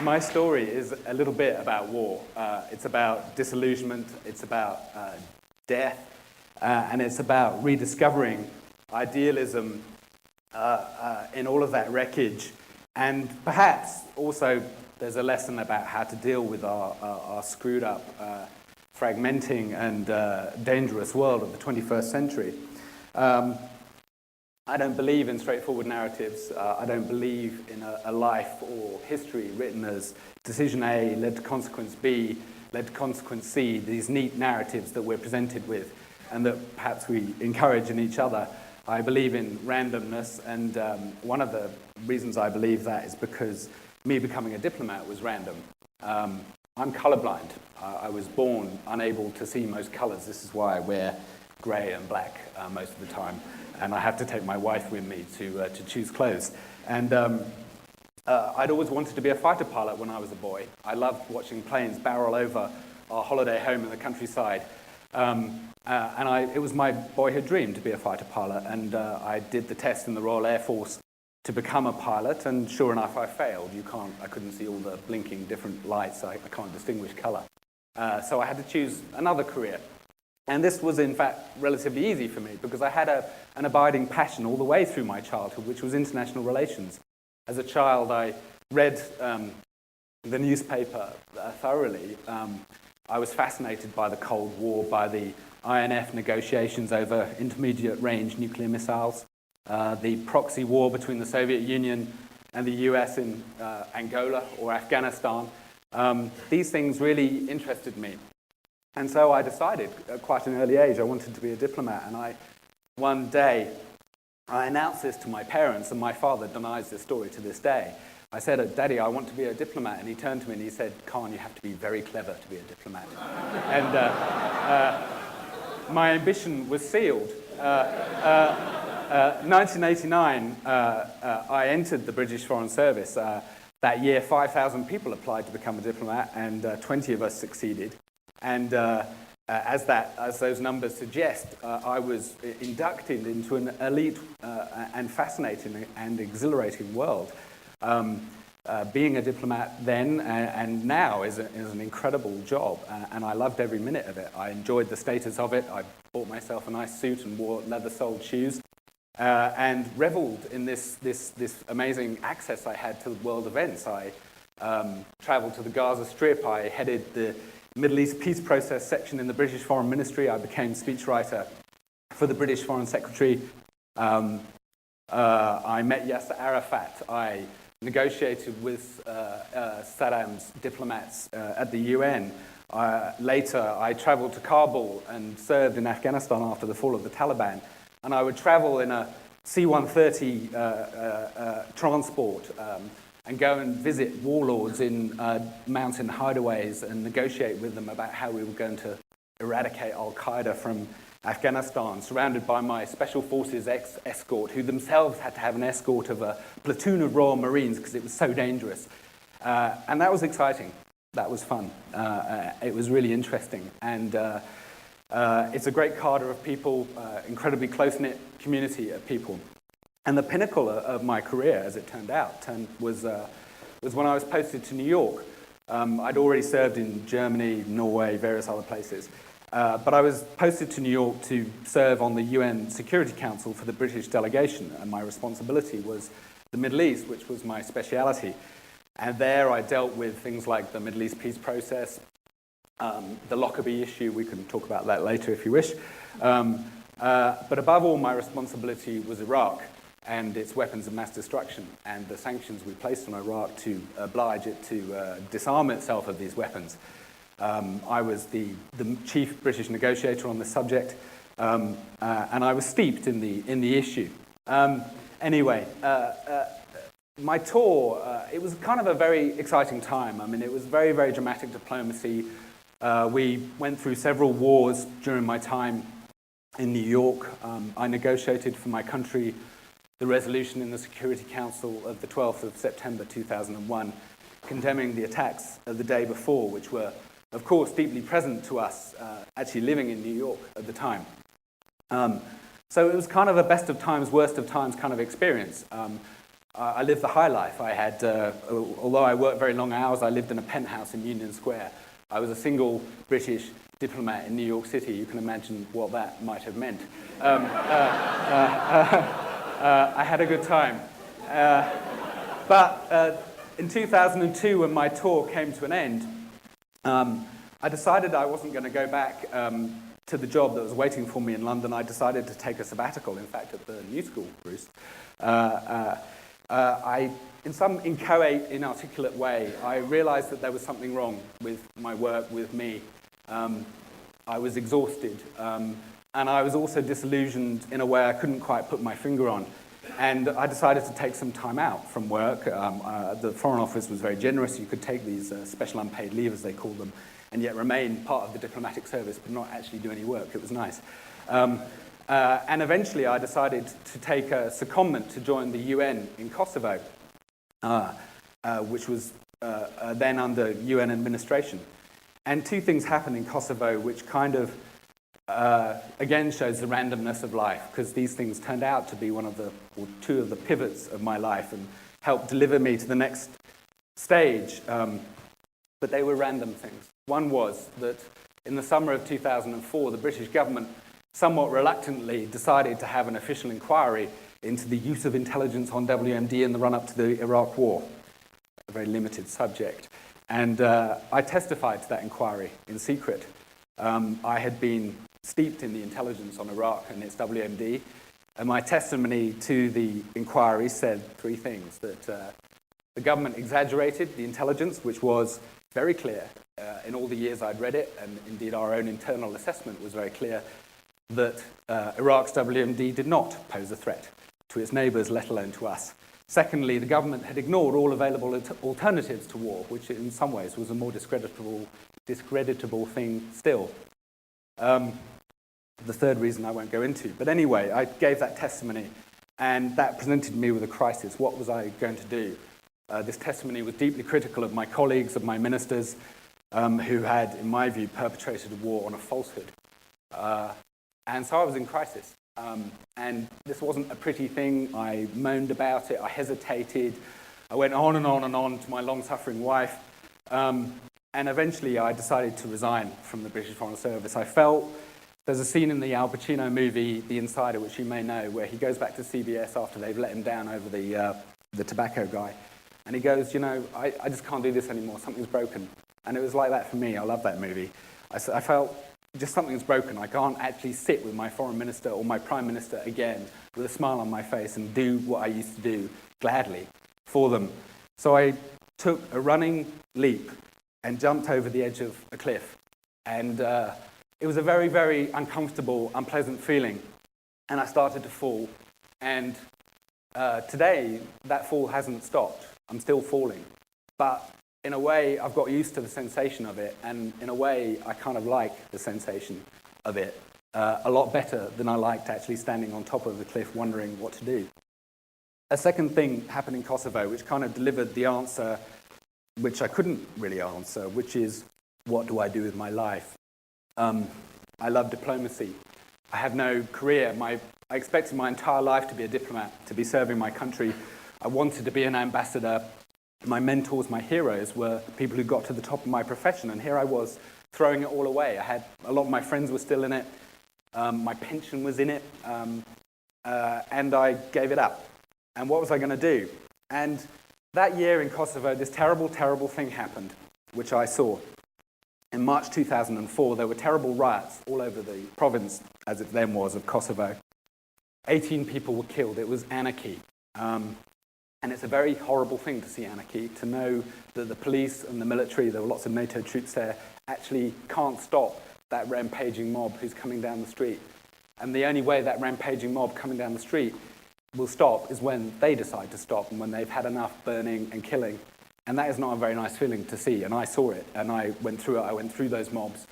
My story is a little bit about war. It's about disillusionment, it's about death, and it's about rediscovering idealism in all of that wreckage. And perhaps also there's a lesson about how to deal with our screwed up, fragmenting and dangerous world of the 21st century. I don't believe in straightforward narratives. I don't believe in a life or history written as decision A led to consequence B, led to consequence C, these neat narratives that we're presented with and that perhaps we encourage in each other. I believe in randomness, and one of the reasons I believe that is because me becoming a diplomat was random. I'm colorblind. I was born unable to see most colors. This is why I wear grey and black most of the time. And I have to take my wife with me to choose clothes. And I'd always wanted to be a fighter pilot when I was a boy. I loved watching planes barrel over our holiday home in the countryside. It was my boyhood dream to be a fighter pilot. And I did the test in the Royal Air Force to become a pilot. And sure enough, I failed. I couldn't see all the blinking different lights. I can't distinguish color. So I had to choose another career. And this was, in fact, relatively easy for me because I had an abiding passion all the way through my childhood, which was international relations. As a child, I read the newspaper thoroughly. I was fascinated by the Cold War, by the INF negotiations over intermediate-range nuclear missiles, the proxy war between the Soviet Union and the US in Angola or Afghanistan. These things really interested me. And so I decided at quite an early age I wanted to be a diplomat. And one day, I announced this to my parents, and my father denies this story to this day. I said, Daddy, I want to be a diplomat. And he turned to me and he said, Carne, you have to be very clever to be a diplomat. And my ambition was sealed. 1989, I entered the British Foreign Service. That year, 5,000 people applied to become a diplomat, and 20 of us succeeded. And as those numbers suggest, I was inducted into an elite and fascinating and exhilarating world. Being a diplomat then and now is an incredible job, and I loved every minute of it. I enjoyed the status of it. I bought myself a nice suit and wore leather-soled shoes, and reveled in this amazing access I had to world events. I traveled to the Gaza Strip. I headed the Middle East Peace Process section in the British Foreign Ministry. I became speechwriter for the British Foreign Secretary. I met Yasser Arafat. I negotiated with Saddam's diplomats at the UN. Later, I traveled to Kabul and served in Afghanistan after the fall of the Taliban. And I would travel in a C-130 transport and go and visit warlords in mountain hideaways and negotiate with them about how we were going to eradicate al-Qaeda from Afghanistan, surrounded by my Special Forces escort, who themselves had to have an escort of a platoon of Royal Marines because it was so dangerous. And that was exciting. That was fun. It was really interesting. And it's a great cadre of people, incredibly close-knit community of people. And the pinnacle of my career, as it turned out, was when I was posted to New York. I'd already served in Germany, Norway, various other places. But I was posted to New York to serve on the UN Security Council for the British delegation. And my responsibility was the Middle East, which was my speciality. And there I dealt with things like the Middle East peace process, the Lockerbie issue. We can talk about that later if you wish. But above all, my responsibility was Iraq and its weapons of mass destruction and the sanctions we placed on Iraq to oblige it to disarm itself of these weapons. I was the chief British negotiator on this subject, and I was steeped in the issue. Anyway, my tour, it was kind of a very exciting time. I mean, it was very, very dramatic diplomacy. We went through several wars during my time in New York. I negotiated for my country the resolution in the Security Council of the 12th of September 2001, condemning the attacks of the day before, which were, of course, deeply present to us actually living in New York at the time. So it was kind of a best of times, worst of times kind of experience. I lived the high life. I had, although I worked very long hours, I lived in a penthouse in Union Square. I was a single British diplomat in New York City. You can imagine what that might have meant. I had a good time. But in 2002, when my tour came to an end, I decided I wasn't going to go back to the job that was waiting for me in London. I decided to take a sabbatical, in fact, at the New School, Bruce. In some inchoate, inarticulate way, I realized that there was something wrong with my work, with me. I was exhausted, and I was also disillusioned in a way I couldn't quite put my finger on. And I decided to take some time out from work. The Foreign Office was very generous. You could take these special unpaid leave, as they call them, and yet remain part of the diplomatic service, but not actually do any work. It was nice. And eventually I decided to take a secondment to join the UN in Kosovo, which was then under UN administration. And two things happened in Kosovo which kind of, again, shows the randomness of life, because these things turned out to be two of the pivots of my life and helped deliver me to the next stage. But they were random things. One was that in the summer of 2004, the British government somewhat reluctantly decided to have an official inquiry into the use of intelligence on WMD in the run-up to the Iraq War, a very limited subject. And I testified to that inquiry in secret. I had been steeped in the intelligence on Iraq and its WMD, and my testimony to the inquiry said three things: that the government exaggerated the intelligence, which was very clear in all the years I'd read it, and indeed our own internal assessment was very clear, that Iraq's WMD did not pose a threat to its neighbours, let alone to us. Secondly, the government had ignored all available alternatives to war, which in some ways was a more discreditable thing still. The third reason I won't go into. But anyway, I gave that testimony, and that presented me with a crisis. What was I going to do? This testimony was deeply critical of my colleagues, of my ministers, who had, in my view, perpetrated a war on a falsehood. And so I was in crisis. And this wasn't a pretty thing. I moaned about it. I hesitated. I went on and on and on to my long-suffering wife. And eventually I decided to resign from the British Foreign Service. I felt there's a scene in the Al Pacino movie, The Insider, which you may know, where he goes back to CBS after they've let him down over the tobacco guy. And he goes, I just can't do this anymore. Something's broken. And it was like that for me. I love that movie. I felt just something's broken. I can't actually sit with my foreign minister or my prime minister again with a smile on my face and do what I used to do gladly for them. So I took a running leap and jumped over the edge of a cliff. And it was a very, very uncomfortable, unpleasant feeling. And I started to fall. And today, that fall hasn't stopped. I'm still falling. But in a way, I've got used to the sensation of it, and in a way, I kind of like the sensation of it a lot better than I liked actually standing on top of the cliff wondering what to do. A second thing happened in Kosovo, which kind of delivered the answer which I couldn't really answer, which is, what do I do with my life? I love diplomacy. I have no career. I expected my entire life to be a diplomat, to be serving my country. I wanted to be an ambassador. My mentors, my heroes, were people who got to the top of my profession, and here I was throwing it all away. A lot of my friends were still in it. My pension was in it, and I gave it up. And what was I going to do? And that year in Kosovo, this terrible, terrible thing happened, which I saw. In March 2004, there were terrible riots all over the province, as it then was, of Kosovo. 18 people were killed. It was anarchy. And it's a very horrible thing to see anarchy, to know that the police and the military, there were lots of NATO troops there, actually can't stop that rampaging mob who's coming down the street. And the only way that rampaging mob coming down the street will stop is when they decide to stop and when they've had enough burning and killing. And that is not a very nice feeling to see. And I saw it, and I went through it. I went through those mobs.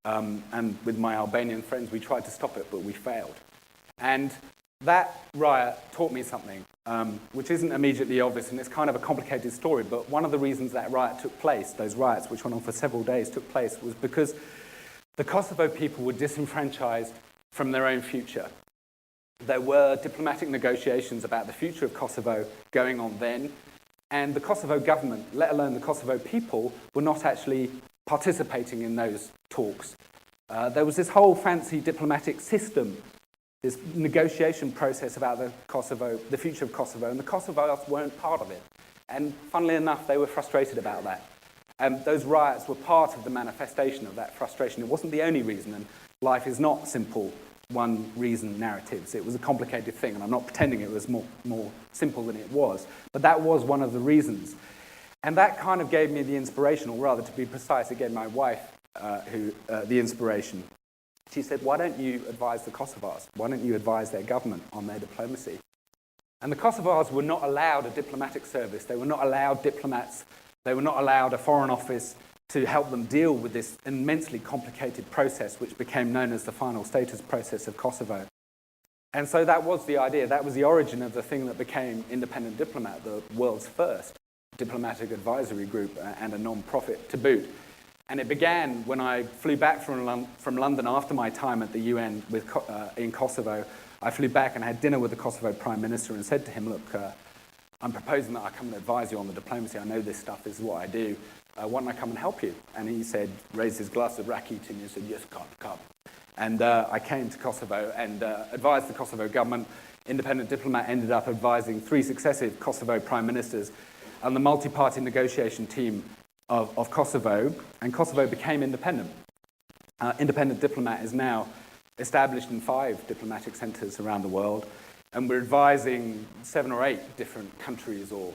And with my Albanian friends, we tried to stop it, but we failed. And that riot taught me something, which isn't immediately obvious, and it's kind of a complicated story, but one of the reasons that riot took place, those riots, which went on for several days, took place, was because the Kosovo people were disenfranchised from their own future. There were diplomatic negotiations about the future of Kosovo going on then, and the Kosovo government, let alone the Kosovo people, were not actually participating in those talks. There was this whole fancy diplomatic system, this negotiation process about the future of Kosovo, and the Kosovars weren't part of it. And funnily enough, they were frustrated about that. Those riots were part of the manifestation of that frustration. It wasn't the only reason, and life is not simple one-reason narratives. It was a complicated thing, and I'm not pretending it was more simple than it was. But that was one of the reasons. And that kind of gave me the inspiration, or rather, to be precise, again, my wife, the inspiration. She said, why don't you advise the Kosovars? Why don't you advise their government on their diplomacy? And the Kosovars were not allowed a diplomatic service. They were not allowed diplomats. They were not allowed a foreign office to help them deal with this immensely complicated process, which became known as the final status process of Kosovo. And so that was the idea. That was the origin of the thing that became Independent Diplomat, the world's first diplomatic advisory group and a non-profit to boot. And it began when I flew back from London after my time at the UN in Kosovo. I flew back and had dinner with the Kosovo Prime Minister and said to him, look, I'm proposing that I come and advise you on the diplomacy. I know this stuff, this is what I do. Why don't I come and help you? And he said, raised his glass of raki to me and said, yes, come. And I came to Kosovo and advised the Kosovo government. Independent Diplomat ended up advising 3 successive Kosovo Prime Ministers and the multi-party negotiation team of Kosovo, and Kosovo became independent. Independent Diplomat is now established in 5 diplomatic centres around the world, and we're advising 7 or 8 different countries or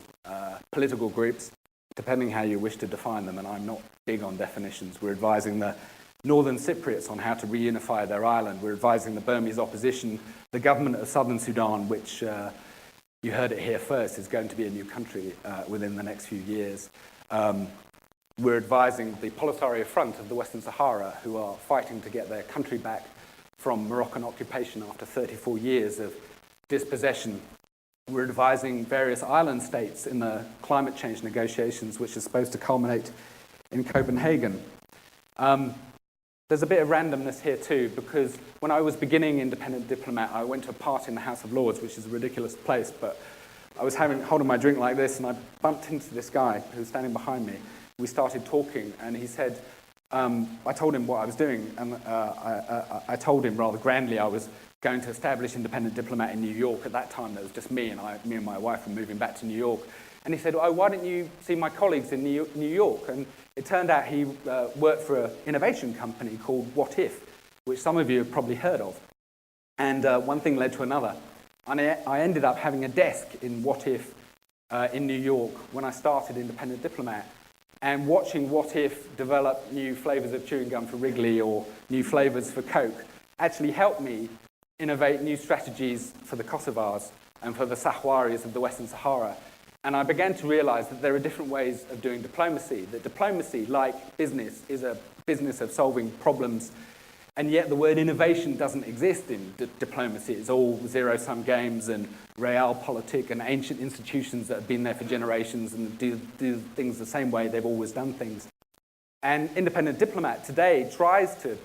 political groups, depending how you wish to define them, and I'm not big on definitions. We're advising the Northern Cypriots on how to reunify their island. We're advising the Burmese opposition, the government of Southern Sudan, which you heard it here first, is going to be a new country within the next few years. We're advising the Polisario Front of the Western Sahara, who are fighting to get their country back from Moroccan occupation after 34 years of dispossession. We're advising various island states in the climate change negotiations, which are supposed to culminate in Copenhagen. There's a bit of randomness here too, because when I was beginning Independent Diplomat, I went to a party in the House of Lords, which is a ridiculous place, but I was holding my drink like this, and I bumped into this guy who was standing behind me. We started talking, and he said, I told him what I was doing, and I told him rather grandly I was going to establish Independent Diplomat in New York. At that time, there was just me and my wife were moving back to New York. And he said, oh, why don't you see my colleagues in New York? And it turned out he worked for an innovation company called What If, which some of you have probably heard of. And one thing led to another. And I ended up having a desk in What If in New York when I started Independent Diplomat. And watching What If develop new flavors of chewing gum for Wrigley or new flavors for Coke actually helped me innovate new strategies for the Kosovars and for the Sahrawis of the Western Sahara. And I began to realize that there are different ways of doing diplomacy, that diplomacy, like business, is a business of solving problems, and yet the word innovation doesn't exist in diplomacy. It's all zero-sum games and realpolitik and ancient institutions that have been there for generations and do things the same way they've always done things. And Independent Diplomat today tries to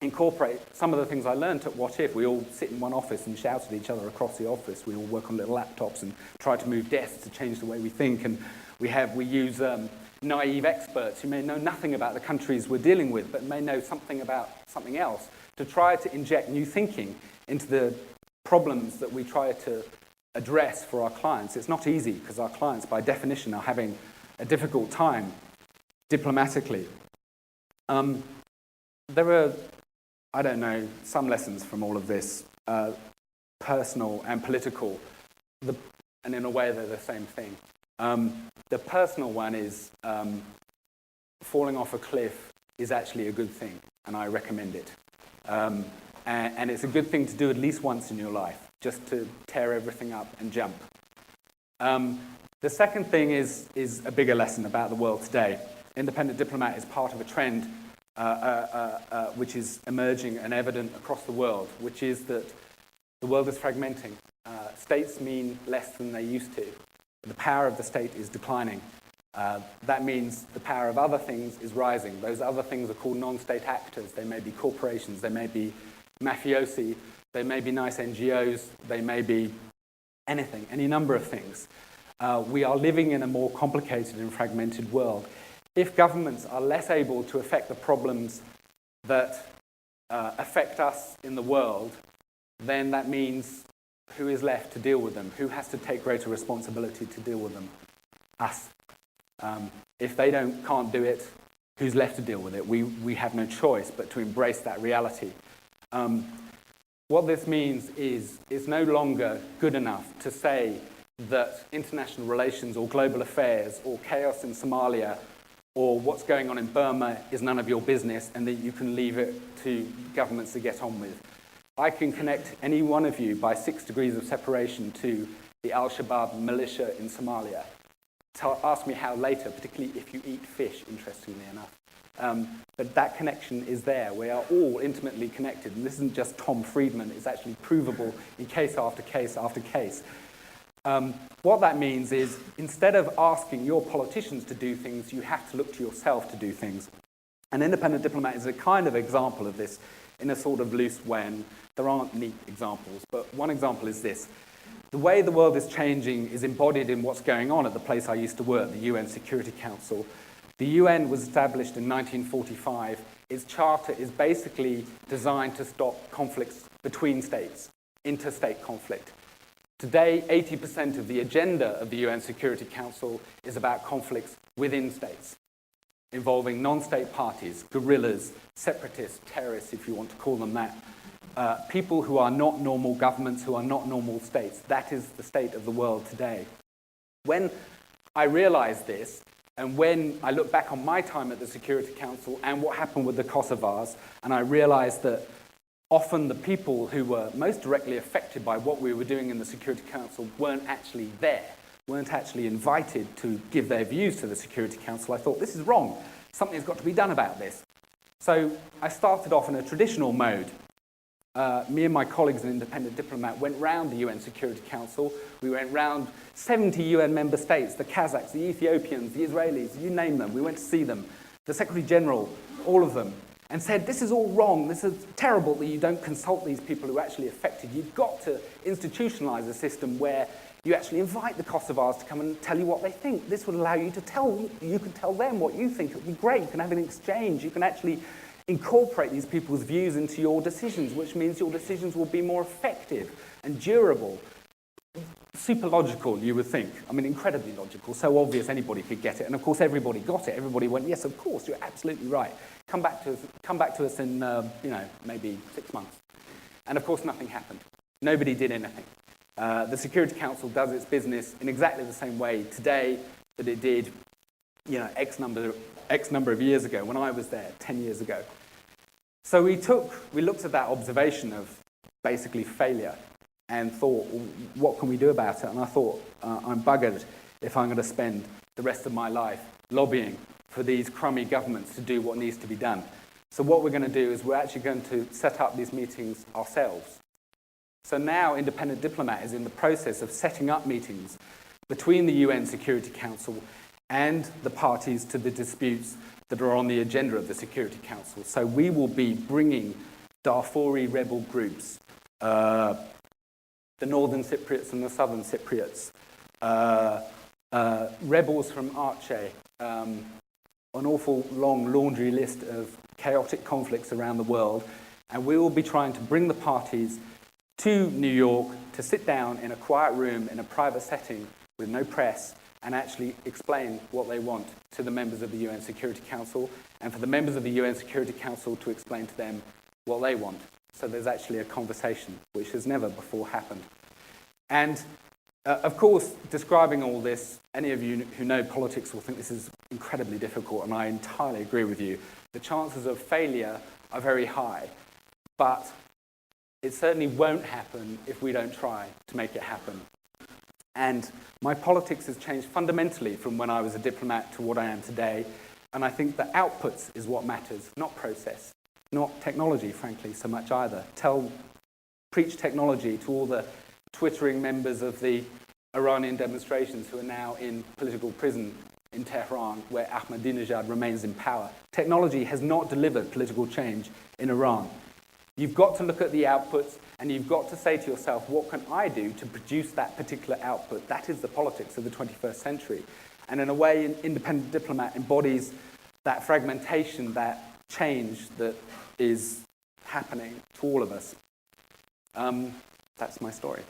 incorporate some of the things I learned at What If. We all sit in one office and shout at each other across the office. We all work on little laptops and try to move desks to change the way we think. And we use naive experts who may know nothing about the countries we're dealing with, but may know something about something else, to try to inject new thinking into the problems that we try to address for our clients. It's not easy, because our clients, by definition, are having a difficult time diplomatically. There are, I don't know, some lessons from all of this, personal and political, and in a way they're the same thing. The personal one is falling off a cliff is actually a good thing, and I recommend it. And it's a good thing to do at least once in your life, just to tear everything up and jump. The second thing is a bigger lesson about the world today. Independent Diplomat is part of a trend which is emerging and evident across the world, which is that the world is fragmenting. States mean less than they used to. The power of the state is declining. That means the power of other things is rising. Those other things are called non-state actors. They may be corporations, they may be mafiosi, they may be nice NGOs, they may be anything, any number of things. We are living in a more complicated and fragmented world. If governments are less able to affect the problems that affect us in the world, then that means who is left to deal with them? Who has to take greater responsibility to deal with them? Us. If they can't do it, who's left to deal with it? We have no choice but to embrace that reality. What this means is it's no longer good enough to say that international relations or global affairs or chaos in Somalia or what's going on in Burma is none of your business and that you can leave it to governments to get on with. I can connect any one of you by 6 degrees of separation to the Al-Shabaab militia in Somalia. Ask me how later, particularly if you eat fish, interestingly enough. But that connection is there. We are all intimately connected. And this isn't just Tom Friedman. It's actually provable in case after case after case. What that means is instead of asking your politicians to do things, you have to look to yourself to do things. An independent diplomat is a kind of example of this in a sort of loose way, and there aren't neat examples, but one example is this. The way the world is changing is embodied in what's going on at the place I used to work, the UN Security Council. The UN was established in 1945. Its charter is basically designed to stop conflicts between states, interstate conflict. Today, 80% of the agenda of the UN Security Council is about conflicts within states, involving non-state parties, guerrillas, separatists, terrorists, if you want to call them that, people who are not normal governments, who are not normal states. That is the state of the world today. When I realized this, and when I look back on my time at the Security Council and what happened with the Kosovars, and I realized that often the people who were most directly affected by what we were doing in the Security Council weren't actually there, weren't actually invited to give their views to the Security Council, I thought, this is wrong. Something's got to be done about this. So I started off in a traditional mode. Me and my colleagues in Independent Diplomat went round the UN Security Council. We went round 70 UN member states, the Kazakhs, the Ethiopians, the Israelis, you name them. We went to see them. The Secretary General, all of them, and said, this is all wrong. This is terrible that you don't consult these people who are actually affected. You've got to institutionalize a system where you actually invite the Kosovars to come and tell you what they think. This would allow you to you can tell them what you think. It would be great. You can have an exchange. You can actually incorporate these people's views into your decisions, which means your decisions will be more effective and durable. Super logical, you would think. I mean, incredibly logical, so obvious anybody could get it. And of course, everybody got it. Everybody went, yes, of course, you're absolutely right. Come back to us in, maybe 6 months. And of course, nothing happened. Nobody did anything. The Security Council does its business in exactly the same way today that it did, X number of years ago when I was there, 10 years ago. So we looked at that observation of basically failure and thought, well, what can we do about it? And I thought, I'm buggered if I'm going to spend the rest of my life lobbying for these crummy governments to do what needs to be done. So what we're going to do is we're actually going to set up these meetings ourselves. So now Independent Diplomat is in the process of setting up meetings between the UN Security Council and the parties to the disputes that are on the agenda of the Security Council. So we will be bringing Darfuri rebel groups, the Northern Cypriots and the Southern Cypriots, rebels from Aceh, an awful long laundry list of chaotic conflicts around the world, and we will be trying to bring the parties to New York to sit down in a quiet room in a private setting with no press and actually explain what they want to the members of the UN Security Council, and for the members of the UN Security Council to explain to them what they want. So there's actually a conversation which has never before happened. And of course, describing all this, any of you who know politics will think this is incredibly difficult, and I entirely agree with you. The chances of failure are very high, but it certainly won't happen if we don't try to make it happen. And my politics has changed fundamentally from when I was a diplomat to what I am today, and I think that outputs is what matters, not process, not technology, frankly, so much either. Preach technology to all the twittering members of the Iranian demonstrations who are now in political prison in Tehran, where Ahmadinejad remains in power. Technology has not delivered political change in Iran. You've got to look at the outputs, and you've got to say to yourself, what can I do to produce that particular output? That is the politics of the 21st century. And in a way, an Independent Diplomat embodies that fragmentation, that change that is happening to all of us. That's my story.